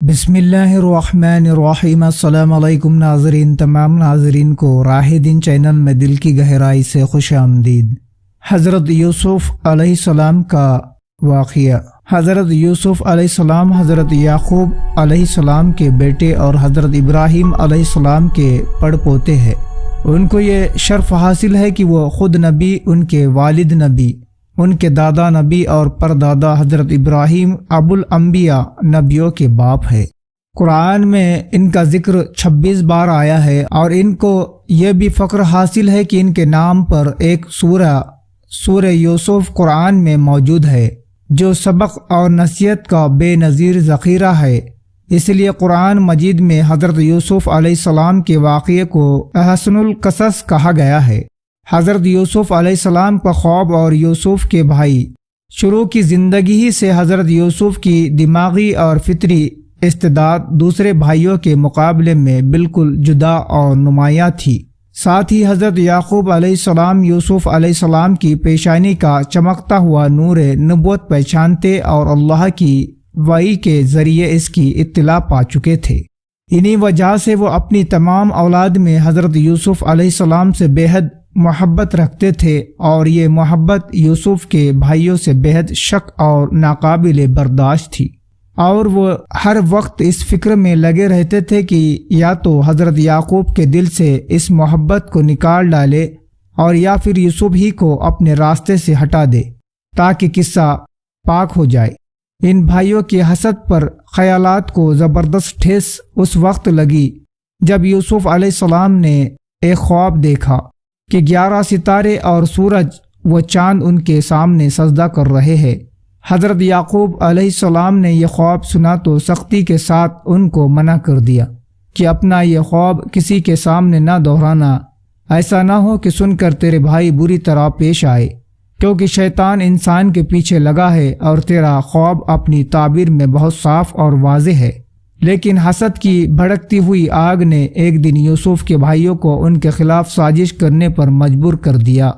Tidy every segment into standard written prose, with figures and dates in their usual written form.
بسم اللہ الرحمن الرحیم۔ السلام علیکم ناظرین، تمام ناظرین کو راہ دین چینل میں دل کی گہرائی سے خوش آمدید۔ حضرت یوسف علیہ السلام کا واقعہ۔ حضرت یوسف علیہ السلام حضرت یعقوب علیہ السلام کے بیٹے اور حضرت ابراہیم علیہ السلام کے پڑپوتے ہیں۔ ان کو یہ شرف حاصل ہے کہ وہ خود نبی، ان کے والد نبی، ان کے دادا نبی اور پردادا حضرت ابراہیم ابو الانبیاء نبیوں کے باپ ہے۔ قرآن میں ان کا ذکر 26 بار آیا ہے، اور ان کو یہ بھی فخر حاصل ہے کہ ان کے نام پر ایک سورہ یوسف قرآن میں موجود ہے، جو سبق اور نصیحت کا بے نظیر ذخیرہ ہے۔ اس لیے قرآن مجید میں حضرت یوسف علیہ السلام کے واقعے کو احسن القصص کہا گیا ہے۔ حضرت یوسف علیہ السلام کا خواب اور یوسف کے بھائی۔ شروع کی زندگی ہی سے حضرت یوسف کی دماغی اور فطری استعداد دوسرے بھائیوں کے مقابلے میں بالکل جدا اور نمایاں تھی۔ ساتھ ہی حضرت یعقوب علیہ السلام یوسف علیہ السلام کی پیشانی کا چمکتا ہوا نور نبوت پہچانتے اور اللہ کی وحی کے ذریعے اس کی اطلاع پا چکے تھے۔ انہی وجہ سے وہ اپنی تمام اولاد میں حضرت یوسف علیہ السلام سے بے حد محبت رکھتے تھے، اور یہ محبت یوسف کے بھائیوں سے بےحد شک اور ناقابل برداشت تھی، اور وہ ہر وقت اس فکر میں لگے رہتے تھے کہ یا تو حضرت یعقوب کے دل سے اس محبت کو نکال ڈالے، اور یا پھر یوسف ہی کو اپنے راستے سے ہٹا دے تاکہ قصہ پاک ہو جائے۔ ان بھائیوں کے حسد پر خیالات کو زبردست ٹھیس اس وقت لگی جب یوسف علیہ السلام نے ایک خواب دیکھا کہ 11 ستارے اور سورج و چاند ان کے سامنے سجدہ کر رہے ہیں۔ حضرت یعقوب علیہ السلام نے یہ خواب سنا تو سختی کے ساتھ ان کو منع کر دیا کہ اپنا یہ خواب کسی کے سامنے نہ دہرانا، ایسا نہ ہو کہ سن کر تیرے بھائی بری طرح پیش آئے، کیونکہ شیطان انسان کے پیچھے لگا ہے اور تیرا خواب اپنی تعبیر میں بہت صاف اور واضح ہے۔ لیکن حسد کی بھڑکتی ہوئی آگ نے ایک دن یوسف کے بھائیوں کو ان کے خلاف سازش کرنے پر مجبور کر دیا۔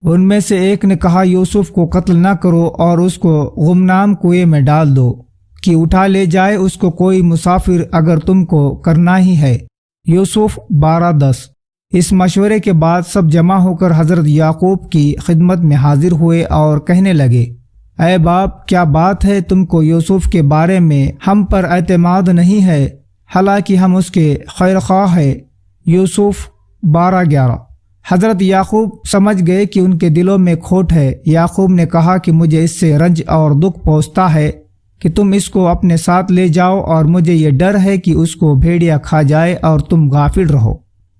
ان میں سے ایک نے کہا، یوسف کو قتل نہ کرو اور اس کو گمنام کنویں میں ڈال دو کہ اٹھا لے جائے اس کو کوئی مسافر اگر تم کو کرنا ہی ہے۔ یوسف 12:10۔ اس مشورے کے بعد سب جمع ہو کر حضرت یعقوب کی خدمت میں حاضر ہوئے اور کہنے لگے، اے باپ، کیا بات ہے؟ تم کو یوسف کے بارے میں ہم پر اعتماد نہیں ہے، حالانکہ ہم اس کے خیرخواہ ہیں۔ یوسف 12:11۔ حضرت یعقوب سمجھ گئے کہ ان کے دلوں میں کھوٹ ہے۔ یعقوب نے کہا کہ مجھے اس سے رنج اور دکھ پہنچتا ہے کہ تم اس کو اپنے ساتھ لے جاؤ، اور مجھے یہ ڈر ہے کہ اس کو بھیڑیا کھا جائے اور تم غافل رہو۔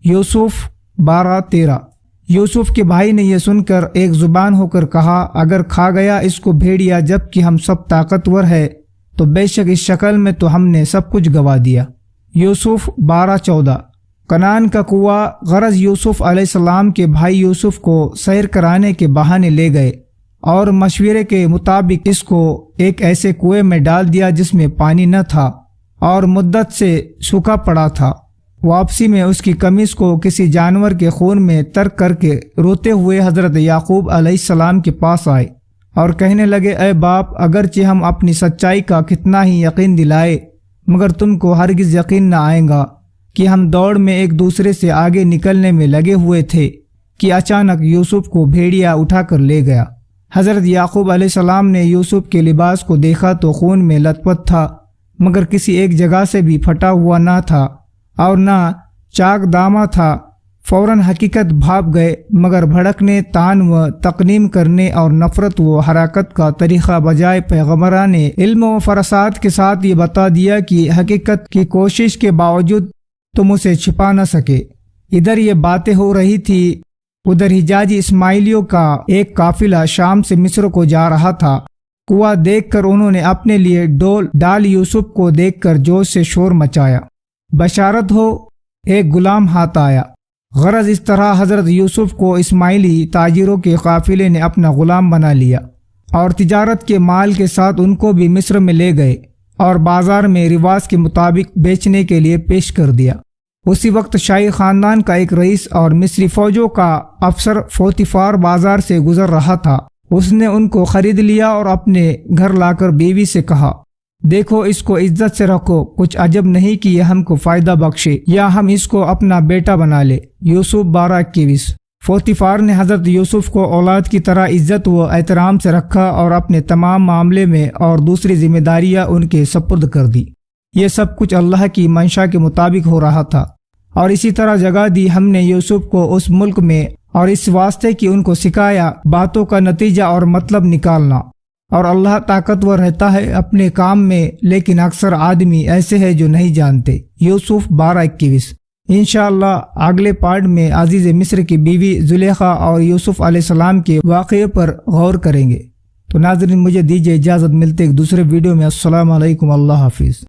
یوسف 12:13۔ یوسف کے بھائی نے یہ سن کر ایک زبان ہو کر کہا، اگر کھا گیا اس کو بھیڑیا جب کہ ہم سب طاقتور ہے تو بے شک اس شکل میں تو ہم نے سب کچھ گوا دیا۔ یوسف 12:14۔ کنعان کا کنواں۔ غرض یوسف علیہ السلام کے بھائی یوسف کو سیر کرانے کے بہانے لے گئے اور مشورے کے مطابق اس کو ایک ایسے کنویں میں ڈال دیا جس میں پانی نہ تھا اور مدت سے سوکھا پڑا تھا۔ واپسی میں اس کی قمیص کو کسی جانور کے خون میں ترک کر کے روتے ہوئے حضرت یعقوب علیہ السلام کے پاس آئے اور کہنے لگے، اے باپ، اگرچہ ہم اپنی سچائی کا کتنا ہی یقین دلائے مگر تم کو ہرگز یقین نہ آئے گا کہ ہم دوڑ میں ایک دوسرے سے آگے نکلنے میں لگے ہوئے تھے کہ اچانک یوسف کو بھیڑیا اٹھا کر لے گیا۔ حضرت یعقوب علیہ السلام نے یوسف کے لباس کو دیکھا تو خون میں لت پت تھا، مگر کسی ایک جگہ سے بھی پھٹا ہوا نہ تھا اور نہ چاک دامہ تھا۔ فوراً حقیقت بھاپ گئے، مگر بھڑکنے، تان و تقنیم کرنے اور نفرت و حراکت کا طریقہ بجائے پیغمبران علم و فراسات کے ساتھ یہ بتا دیا کہ حقیقت کی کوشش کے باوجود تم اسے چھپا نہ سکے۔ ادھر یہ باتیں ہو رہی تھی، ادھر حجاجی اسماعیلیوں کا ایک قافلہ شام سے مصر کو جا رہا تھا۔ کنواں دیکھ کر انہوں نے اپنے لیے ڈال یوسف کو دیکھ کر جوش سے شور مچایا، بشارت ہو، ایک غلام ہاتھ آیا۔ غرض اس طرح حضرت یوسف کو اسماعیلی تاجروں کے قافلے نے اپنا غلام بنا لیا اور تجارت کے مال کے ساتھ ان کو بھی مصر میں لے گئے اور بازار میں رواج کے مطابق بیچنے کے لیے پیش کر دیا۔ اسی وقت شاہی خاندان کا ایک رئیس اور مصری فوجوں کا افسر پوتیفار بازار سے گزر رہا تھا۔ اس نے ان کو خرید لیا اور اپنے گھر لا کر بیوی سے کہا، دیکھو اس کو عزت سے رکھو، کچھ عجب نہیں کہ یہ ہم کو فائدہ بخشے یا ہم اس کو اپنا بیٹا بنا لے۔ یوسف 12:21۔ پوتیفار نے حضرت یوسف کو اولاد کی طرح عزت و احترام سے رکھا اور اپنے تمام معاملے میں اور دوسری ذمہ داریاں ان کے سپرد کر دی۔ یہ سب کچھ اللہ کی منشا کے مطابق ہو رہا تھا، اور اسی طرح جگہ دی ہم نے یوسف کو اس ملک میں، اور اس واسطے کہ ان کو سکھایا باتوں کا نتیجہ اور مطلب نکالنا۔ اور اللہ طاقتور رہتا ہے اپنے کام میں، لیکن اکثر آدمی ایسے ہیں جو نہیں جانتے۔ یوسف 12:21۔ انشاءاللہ اگلے پارٹ میں عزیز مصر کی بیوی زلیخا اور یوسف علیہ السلام کے واقعے پر غور کریں گے۔ تو ناظرین مجھے دیجیے اجازت، ملتے ایک دوسرے ویڈیو میں۔ السلام علیکم، اللہ حافظ۔